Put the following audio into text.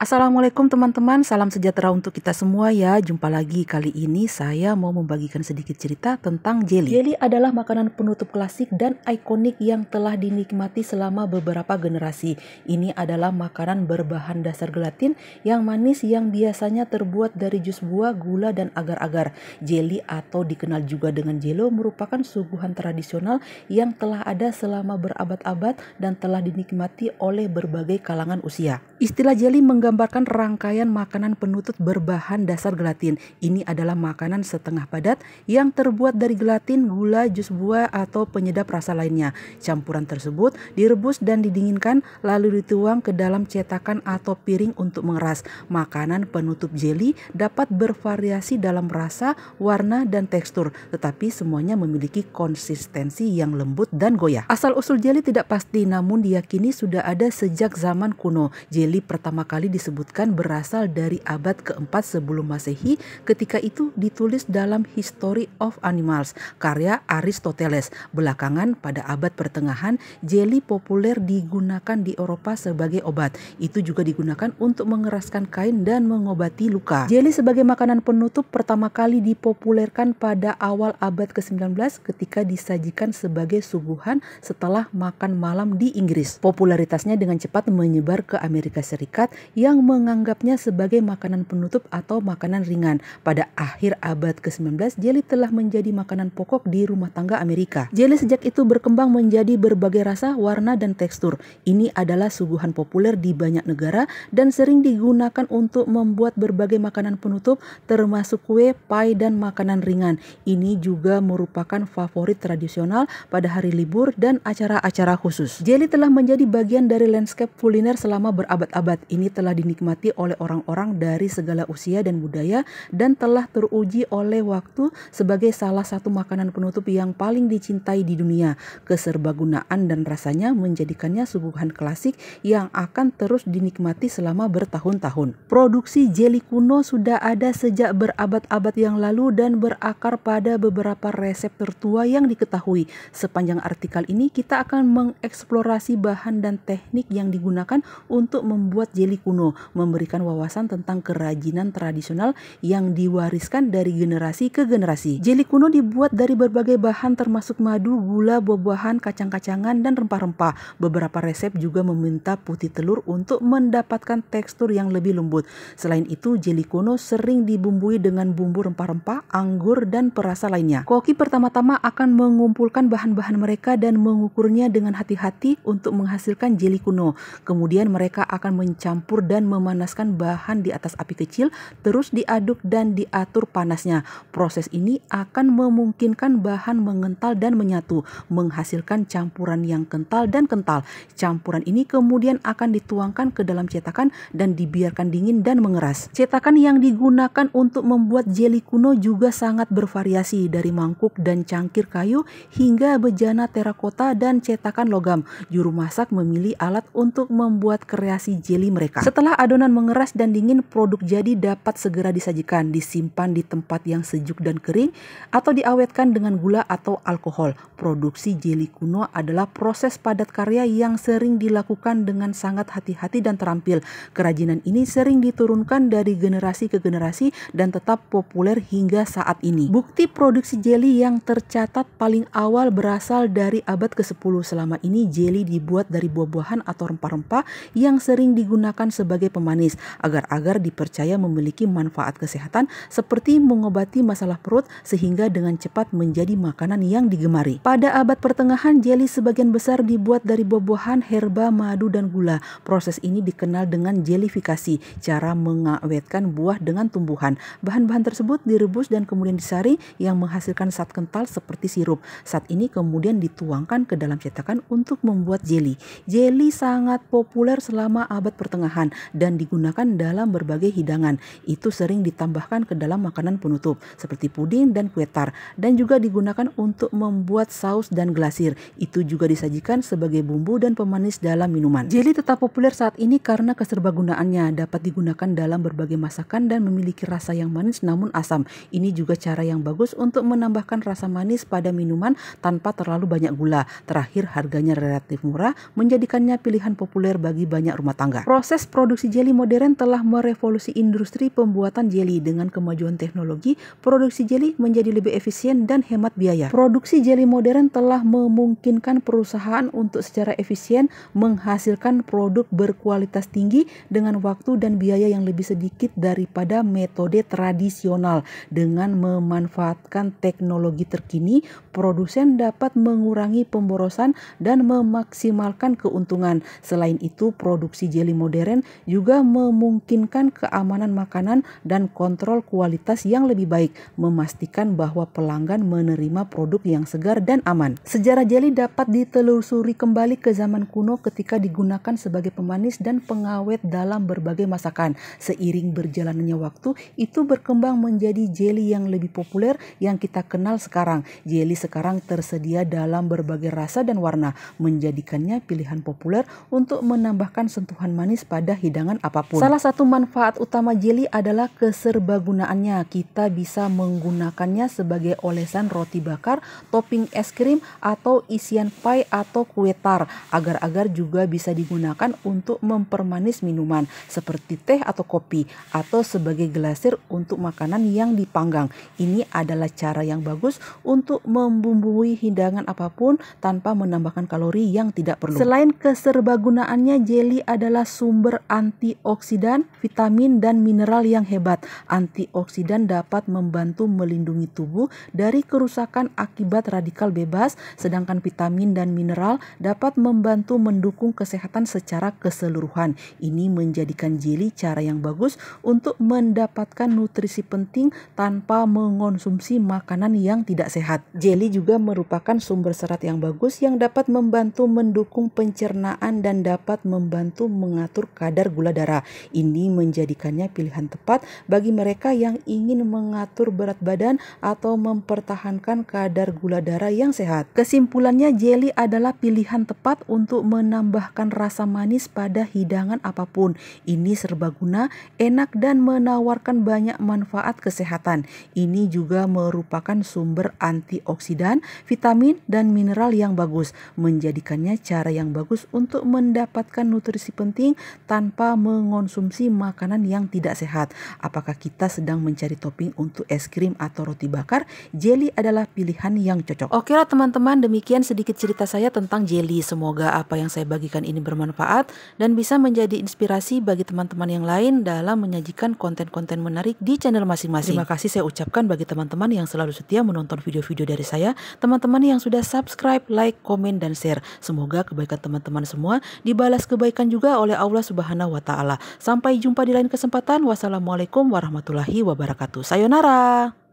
Assalamualaikum teman-teman, salam sejahtera untuk kita semua ya. Jumpa lagi, kali ini saya mau membagikan sedikit cerita tentang jelly. Jelly adalah makanan penutup klasik dan ikonik yang telah dinikmati selama beberapa generasi. Ini adalah makanan berbahan dasar gelatin yang manis yang biasanya terbuat dari jus buah, gula, dan agar-agar. Jelly atau dikenal juga dengan jelo merupakan suguhan tradisional yang telah ada selama berabad-abad dan telah dinikmati oleh berbagai kalangan usia. Istilah jelly menggambarkan rangkaian makanan penutup berbahan dasar gelatin. Ini adalah makanan setengah padat yang terbuat dari gelatin, gula, jus buah, atau penyedap rasa lainnya. Campuran tersebut direbus dan didinginkan lalu dituang ke dalam cetakan atau piring untuk mengeras. Makanan penutup jelly dapat bervariasi dalam rasa, warna, dan tekstur, tetapi semuanya memiliki konsistensi yang lembut dan goyah. Asal-usul jelly tidak pasti, namun diyakini sudah ada sejak zaman kuno. Jelly pertama kali disebutkan berasal dari abad keempat sebelum Masehi. Ketika itu ditulis dalam History of Animals karya Aristoteles. Belakangan pada abad pertengahan, jelly populer digunakan di Eropa sebagai obat. Itu juga digunakan untuk mengeraskan kain dan mengobati luka. Jelly sebagai makanan penutup pertama kali dipopulerkan pada awal abad ke-19 ketika disajikan sebagai suguhan setelah makan malam di Inggris. Popularitasnya dengan cepat menyebar ke Amerika Serikat yang menganggapnya sebagai makanan penutup atau makanan ringan. Pada akhir abad ke-19, jelly telah menjadi makanan pokok di rumah tangga Amerika. Jelly sejak itu berkembang menjadi berbagai rasa, warna, dan tekstur. Ini adalah suguhan populer di banyak negara dan sering digunakan untuk membuat berbagai makanan penutup termasuk kue, pie, dan makanan ringan. Ini juga merupakan favorit tradisional pada hari libur dan acara-acara khusus. Jelly telah menjadi bagian dari landscape kuliner selama berabad-abad. Ini telah dinikmati oleh orang-orang dari segala usia dan budaya dan telah teruji oleh waktu sebagai salah satu makanan penutup yang paling dicintai di dunia. Keserbagunaan dan rasanya menjadikannya suguhan klasik yang akan terus dinikmati selama bertahun-tahun. Produksi jelly kuno sudah ada sejak berabad-abad yang lalu dan berakar pada beberapa resep tertua yang diketahui. Sepanjang artikel ini kita akan mengeksplorasi bahan dan teknik yang digunakan untuk membuat jelly kuno, memberikan wawasan tentang kerajinan tradisional yang diwariskan dari generasi ke generasi. Jelly kuno dibuat dari berbagai bahan termasuk madu, gula, buah-buahan, kacang-kacangan, dan rempah-rempah. Beberapa resep juga meminta putih telur untuk mendapatkan tekstur yang lebih lembut. Selain itu, jelly kuno sering dibumbui dengan bumbu rempah-rempah, anggur, dan perasa lainnya. Koki pertama-tama akan mengumpulkan bahan-bahan mereka dan mengukurnya dengan hati-hati untuk menghasilkan jelly kuno. Kemudian mereka akan mencampur dan memanaskan bahan di atas api kecil, terus diaduk dan diatur panasnya. Proses ini akan memungkinkan bahan mengental dan menyatu, menghasilkan campuran yang kental dan kental. Campuran ini kemudian akan dituangkan ke dalam cetakan dan dibiarkan dingin dan mengeras. Cetakan yang digunakan untuk membuat jelly kuno juga sangat bervariasi, dari mangkuk dan cangkir kayu hingga bejana terakota dan cetakan logam. Juru masak memilih alat untuk membuat kreasi jelly mereka. Setelah adonan mengeras dan dingin, produk jadi dapat segera disajikan, disimpan di tempat yang sejuk dan kering, atau diawetkan dengan gula atau alkohol. Produksi jelly kuno adalah proses padat karya yang sering dilakukan dengan sangat hati-hati dan terampil. Kerajinan ini sering diturunkan dari generasi ke generasi dan tetap populer hingga saat ini. Bukti produksi jelly yang tercatat paling awal berasal dari abad ke-10. Selama ini jelly dibuat dari buah-buahan atau rempah-rempah yang sering digunakan sebagai pemanis. Agar-agar dipercaya memiliki manfaat kesehatan seperti mengobati masalah perut sehingga dengan cepat menjadi makanan yang digemari. Pada abad pertengahan, jelly sebagian besar dibuat dari buah-buahan, herba, madu, dan gula. Proses ini dikenal dengan jellifikasi, cara mengawetkan buah dengan tumbuhan. Bahan-bahan tersebut direbus dan kemudian disaring yang menghasilkan zat kental seperti sirup. Zat ini kemudian dituangkan ke dalam cetakan untuk membuat jelly. Jelly sangat populer selama abad pertengahan dan digunakan dalam berbagai hidangan. Itu sering ditambahkan ke dalam makanan penutup seperti puding dan kue tar, dan juga digunakan untuk membuat saus dan glasir. Itu juga disajikan sebagai bumbu dan pemanis dalam minuman. Jelly tetap populer saat ini karena keserbagunaannya, dapat digunakan dalam berbagai masakan dan memiliki rasa yang manis namun asam. Ini juga cara yang bagus untuk menambahkan rasa manis pada minuman tanpa terlalu banyak gula. Terakhir, harganya relatif murah menjadikannya pilihan populer bagi banyak rumah tangga. Proses produksi produksi jeli modern telah merevolusi industri pembuatan jeli. Dengan kemajuan teknologi, produksi jeli menjadi lebih efisien dan hemat biaya. Produksi jeli modern telah memungkinkan perusahaan untuk secara efisien menghasilkan produk berkualitas tinggi dengan waktu dan biaya yang lebih sedikit daripada metode tradisional. Dengan memanfaatkan teknologi terkini, produsen dapat mengurangi pemborosan dan memaksimalkan keuntungan. Selain itu, produksi jeli modern juga memungkinkan keamanan makanan dan kontrol kualitas yang lebih baik, memastikan bahwa pelanggan menerima produk yang segar dan aman. Sejarah jeli dapat ditelusuri kembali ke zaman kuno ketika digunakan sebagai pemanis dan pengawet dalam berbagai masakan. Seiring berjalannya waktu, itu berkembang menjadi jeli yang lebih populer yang kita kenal sekarang. Jeli sekarang tersedia dalam berbagai rasa dan warna, menjadikannya pilihan populer untuk menambahkan sentuhan manis pada hidangan apapun. Salah satu manfaat utama jeli adalah keserbagunaannya. Kita bisa menggunakannya sebagai olesan roti bakar, topping es krim, atau isian pie atau kue tar. Agar-agar juga bisa digunakan untuk mempermanis minuman seperti teh atau kopi, atau sebagai glasir untuk makanan yang dipanggang. Ini adalah cara yang bagus untuk membumbui hidangan apapun tanpa menambahkan kalori yang tidak perlu. Selain keserbagunaannya, jeli adalah sumber antioksidan, vitamin, dan mineral yang hebat. Antioksidan dapat membantu melindungi tubuh dari kerusakan akibat radikal bebas, sedangkan vitamin dan mineral dapat membantu mendukung kesehatan secara keseluruhan. Ini menjadikan jeli cara yang bagus untuk mendapatkan nutrisi penting tanpa mengonsumsi makanan yang tidak sehat. Jeli juga merupakan sumber serat yang bagus yang dapat membantu mendukung pencernaan dan dapat membantu mengatur kadar gula darah. Ini menjadikannya pilihan tepat bagi mereka yang ingin mengatur berat badan atau mempertahankan kadar gula darah yang sehat. Kesimpulannya, jeli adalah pilihan tepat untuk menambahkan rasa manis pada hidangan apapun. Ini serbaguna, enak, dan menawarkan banyak manfaat kesehatan. Ini juga merupakan sumber antioksidan, vitamin, dan mineral yang bagus, menjadikannya cara yang bagus untuk mendapatkan nutrisi penting tanpa mengonsumsi makanan yang tidak sehat. Apakah kita sedang mencari topping untuk es krim atau roti bakar? Jeli adalah pilihan yang cocok. Oke lah teman-teman, demikian sedikit cerita saya tentang jeli. Semoga apa yang saya bagikan ini bermanfaat dan bisa menjadi inspirasi bagi teman-teman yang lain dalam menyajikan konten-konten menarik di channel masing-masing. Terima kasih saya ucapkan bagi teman-teman yang selalu setia menonton video-video dari saya, teman-teman yang sudah subscribe, like, komen, dan share. Semoga kebaikan teman-teman semua dibalas kebaikan juga oleh Allah Subhanahu wa Ta'ala. Sampai jumpa di lain kesempatan. Wassalamualaikum warahmatullahi wabarakatuh. Sayonara.